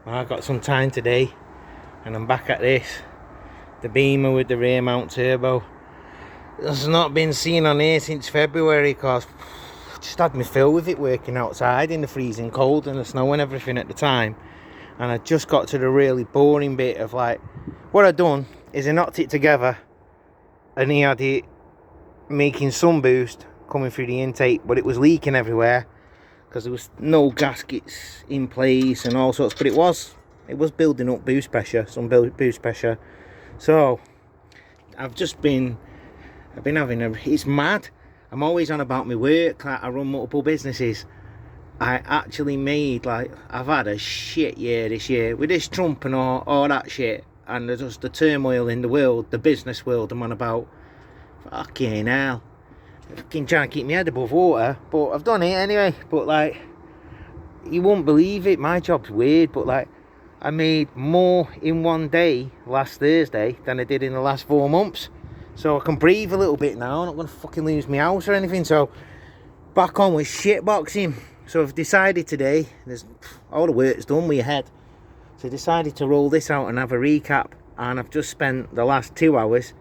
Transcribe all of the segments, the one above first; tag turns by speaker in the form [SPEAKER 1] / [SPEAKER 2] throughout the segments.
[SPEAKER 1] I got some time today and I'm back at this. The Beamer with the rear mount turbo. It's not been seen on here since February because I just had me fill with it working outside in the freezing cold and the snow and everything at the time. And I just got to the really boring bit of like, what I done is I knocked it together and he had it making some boost coming through the intake, but it was leaking everywhere because there was no gaskets in place and all sorts, but it was building up boost pressure, some boost pressure. So I've been having it's mad. I'm always on about my work, like I run multiple businesses. I actually made, like, I've had a shit year this year with this Trump and all that shit, and just the turmoil in the world, the business world. I'm on about fucking hell. Fucking trying to keep my head above water, but I've done it anyway. But like, you won't believe it, my job's weird, but like, I made more in one day last Thursday than I did in the last 4 months. So I can breathe a little bit now. I'm not going to fucking lose my house or anything. So back on with shitboxing. So I've decided today, there's all the work's done with your head. So I decided to roll this out and have a recap. And I've just spent the last 2 hours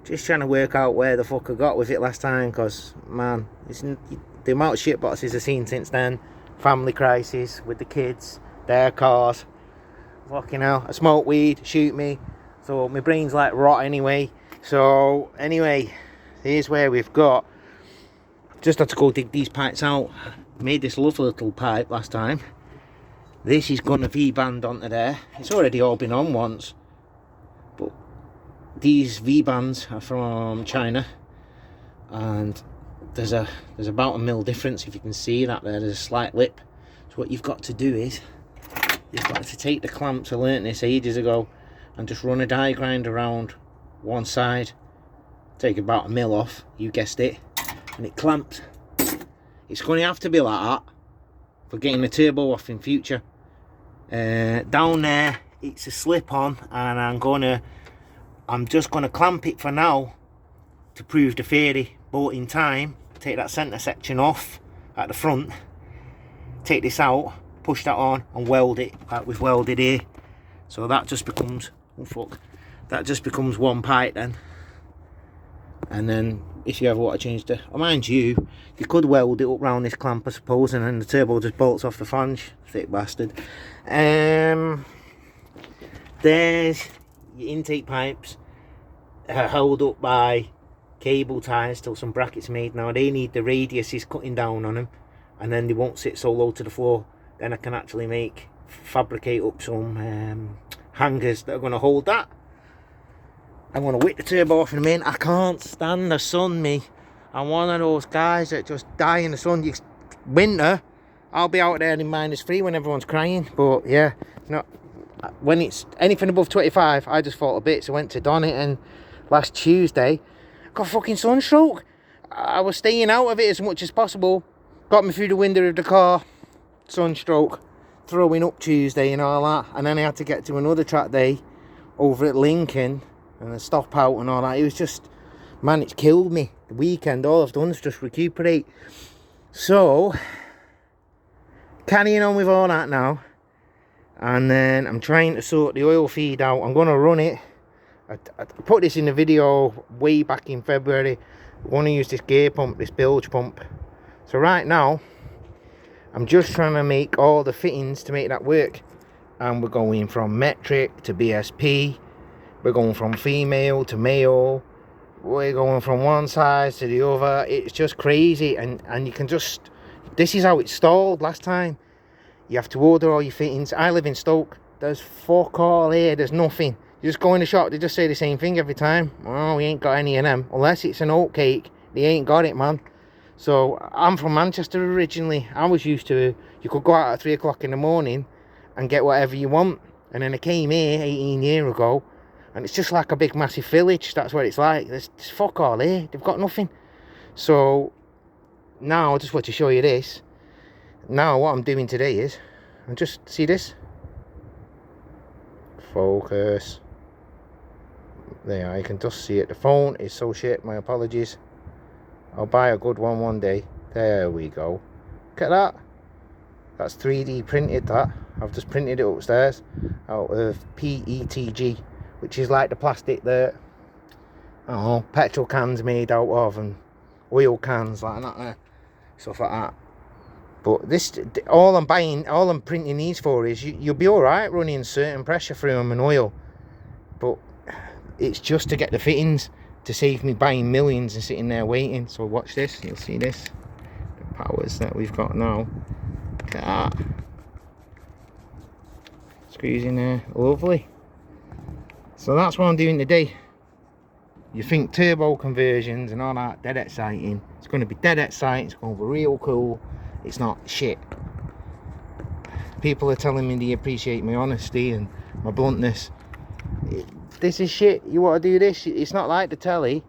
[SPEAKER 1] just trying to work out where the fuck I got with it last time. Because, man, the amount of shitboxes I've seen since then. Family crisis with the kids, their cars. Fucking hell, I smoke weed, shoot me. So my brain's like rot anyway. So anyway, here's where we've got. Just had to go dig these pipes out. Made this lovely little pipe last time. This is gonna V-band onto there. It's already all been on once, but these V-bands are from China, and there's about a mil difference. If you can see that there's a slight lip. So what you've got to do is you've got to take the clamps. I learnt this ages ago, and just run a die grind around one side. Take about a mil off. You guessed it, and it clamps. It's going to have to be like that for getting the turbo off in future. Down there, it's a slip-on, and I'm just going to clamp it for now to prove the theory. But in time, take that centre section off at the front, take this out, push that on, and weld it like we've welded here. So that just becomes, oh fuck, that just becomes one pipe then. And then if you ever want to change the, mind you could weld it up round this clamp I suppose, and then the turbo just bolts off the flange, thick bastard. There's your intake pipes held up by cable ties till some brackets made. Now they need the radiuses cutting down on them, and then they won't sit so low to the floor. Then I can actually fabricate up some hangers that are going to hold that. I'm going to whip the turbo off in a minute. I can't stand the sun, me. I'm one of those guys that just die in the sun. Winter, I'll be out there in -3 when everyone's crying. But yeah, when it's anything above 25, I just fall to bits. I went to Donington last Tuesday. Got fucking sunstroke. I was staying out of it as much as possible. Got me through the window of the car. Sunstroke. Throwing up Tuesday and all that. And then I had to get to another track day over at Lincoln and then stop out and all that. It was just, man, it's killed me. The weekend, all I've done is just recuperate. So carrying on with all that now, and then I'm trying to sort the oil feed out. I'm going to run it. I put this in the video way back in February. I want to use this gear pump, this bilge pump. So right now I'm just trying to make all the fittings to make that work, and we're going from metric to BSP. We're going from female to male. We're going from one size to the other. It's just crazy, and you can just, this is how it stalled last time. You have to order all your fittings. I live in Stoke. There's fuck all here. There's nothing. You just go in the shop, they just say the same thing every time. Oh, we ain't got any of them. Unless it's an oat cake, they ain't got it, man. So I'm from Manchester originally. I was used to, you could go out at 3 o'clock in the morning and get whatever you want. And then I came here 18 years ago, and it's just like a big massive village. That's what it's like. There's fuck all here. They've got nothing. So now I just want to show you this. Now what I'm doing today is, and just see this. Focus. There, you can just see it. The phone is so shit. My apologies. I'll buy a good one day. There we go. Look at that. That's 3D printed, that. I've just printed it upstairs out of PETG, which is like the plastic that, I don't know, petrol cans made out of, and oil cans like that there, stuff like that. But this, all I'm printing these for is you'll be alright running certain pressure through them and oil, but it's just to get the fittings to save me buying millions and sitting there waiting. So watch this, you'll see this, the powers that we've got now. Look at that, screws in there, lovely. So that's what I'm doing today. You think turbo conversions and all that, dead exciting. It's going to be dead exciting, it's going to be real cool. It's not shit. People are telling me they appreciate my honesty and my bluntness. This is shit. You want to do this? It's not like the telly,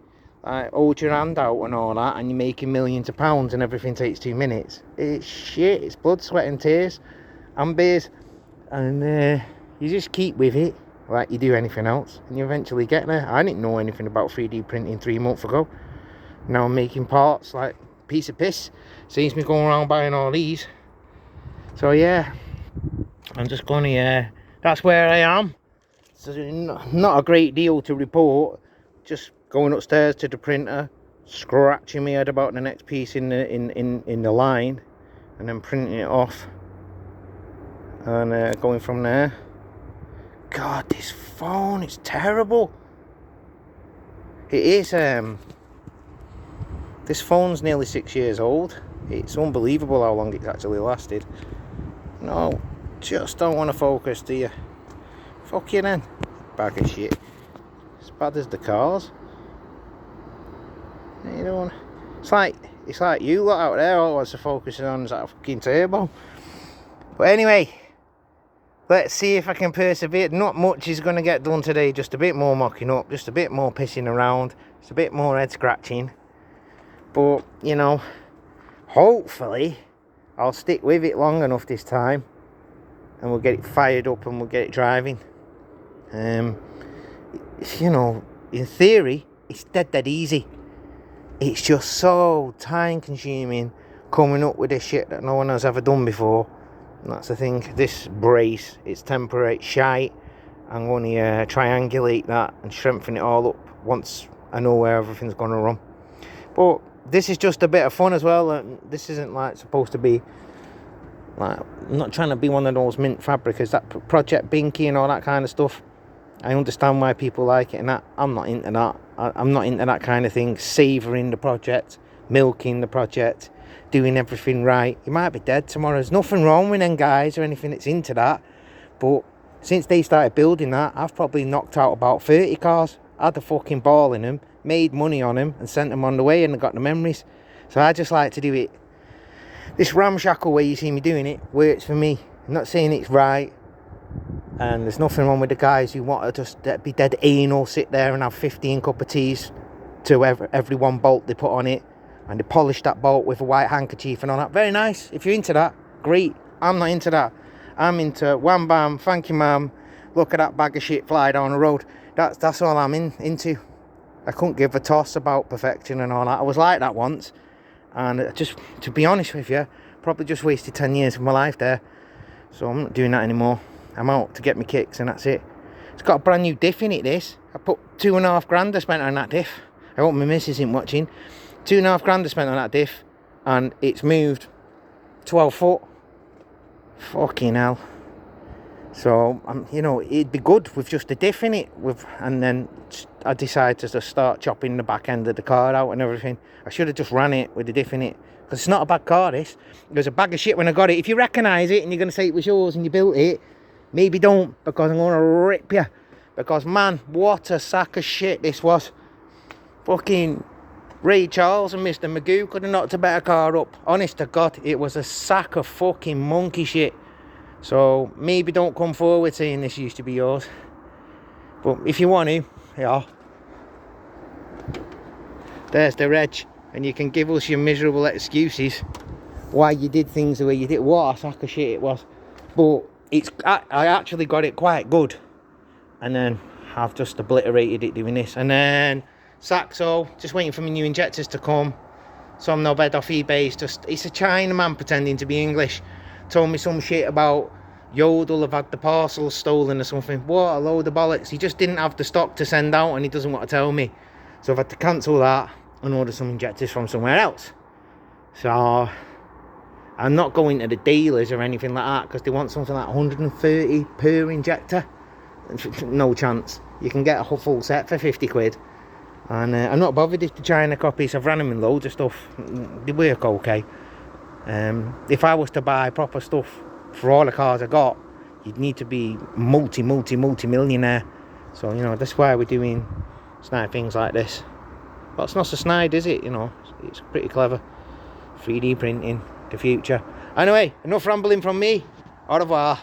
[SPEAKER 1] like hold your hand out and all that and you're making millions of pounds and everything takes 2 minutes. It's shit. It's blood, sweat and tears and beers, and you just keep with it like you do anything else and you eventually get there. I didn't know anything about 3D printing 3 months ago. Now I'm making parts like piece of piss. Seems me going around buying all these. So yeah, I'm just gonna that's where I am. So not a great deal to report, just going upstairs to the printer, scratching my head about the next piece in the line, and then printing it off and going from there. God, this phone is terrible. It is. This phone's nearly 6 years old. It's unbelievable how long it's actually lasted. No, just don't want to focus, do you? Fuck you then. Bag of shit. As bad as the cars. You know, it's like you lot out there all wants to focus on is that fucking turbo. But anyway, let's see if I can persevere. Not much is going to get done today. Just a bit more mocking up, just a bit more pissing around, just a bit more head scratching. But, you know, hopefully I'll stick with it long enough this time and we'll get it fired up and we'll get it driving. You know, in theory, it's dead easy. It's just so time consuming coming up with this shit that no one has ever done before. And that's the thing. This brace, it's temporary shite. I'm going to triangulate that and strengthen it all up once I know where everything's going to run. But this is just a bit of fun as well. This isn't like supposed to be like, I'm not trying to be one of those mint fabricators, that Project Binky and all that kind of stuff. I understand why people like it and that. I'm not into that. I'm not into that kind of thing. Savouring the project, milking the project, doing everything right. You might be dead tomorrow. There's nothing wrong with them guys or anything that's into that. But since they started building that, I've probably knocked out about 30 cars. Had a fucking ball in them, made money on them and sent them on the way, and I got the memories. So I just like to do it. This ramshackle way you see me doing it works for me. I'm not saying it's right, and there's nothing wrong with the guys who want to just be dead anal, sit there and have 15 cup of teas to every one bolt they put on it, and they polish that bolt with a white handkerchief and all that. Very nice. If you're into that, great. I'm not into that. I'm into wham bam, thank you ma'am, look at that bag of shit fly down the road. That's all I'm into. I couldn't give a toss about perfection and all that. I was like that once, and just to be honest with you, probably just wasted 10 years of my life there. So I'm not doing that anymore. I'm out to get my kicks and that's it. It's got a brand new diff in it, this. I put £2,500 I spent on that diff. I hope my missus isn't watching. £2,500 I spent on that diff, and it's moved 12 foot. Fucking hell. So, you know, it'd be good with just a diff in it. And then I decided to just start chopping the back end of the car out and everything. I should have just ran it with the diff in it. Because it's not a bad car, this. It was a bag of shit when I got it. If you recognise it and you're going to say it was yours and you built it, maybe don't. Because I'm going to rip you. Because, man, what a sack of shit this was. Fucking Ray Charles and Mr. Magoo could have knocked a better car up. Honest to God, it was a sack of fucking monkey shit. So maybe don't come forward saying this used to be yours. But if you want to, yeah. There's the reg. And you can give us your miserable excuses why you did things the way you did. What a sack of shit it was. But I actually got it quite good. And then I've just obliterated it doing this. And then Saxo, just waiting for my new injectors to come. Some no bed off eBay. It's a Chinaman pretending to be English. Told me some shit about Yodel have had the parcels stolen or something. What a load of bollocks. He just didn't have the stock to send out and he doesn't want to tell me. So I've had to cancel that and order some injectors from somewhere else. So I'm not going to the dealers or anything like that because they want something like 130 per injector. No chance. You can get a full set for 50 quid. And I'm not bothered if the China copies. I've ran them in loads of stuff. They work okay. If I was to buy proper stuff for all the cars I got, you'd need to be multi-millionaire. So, you know, that's why we're doing snide things like this. But it's not so snide, is it? You know, it's pretty clever. 3D printing, the future. Anyway, enough rambling from me. Au revoir.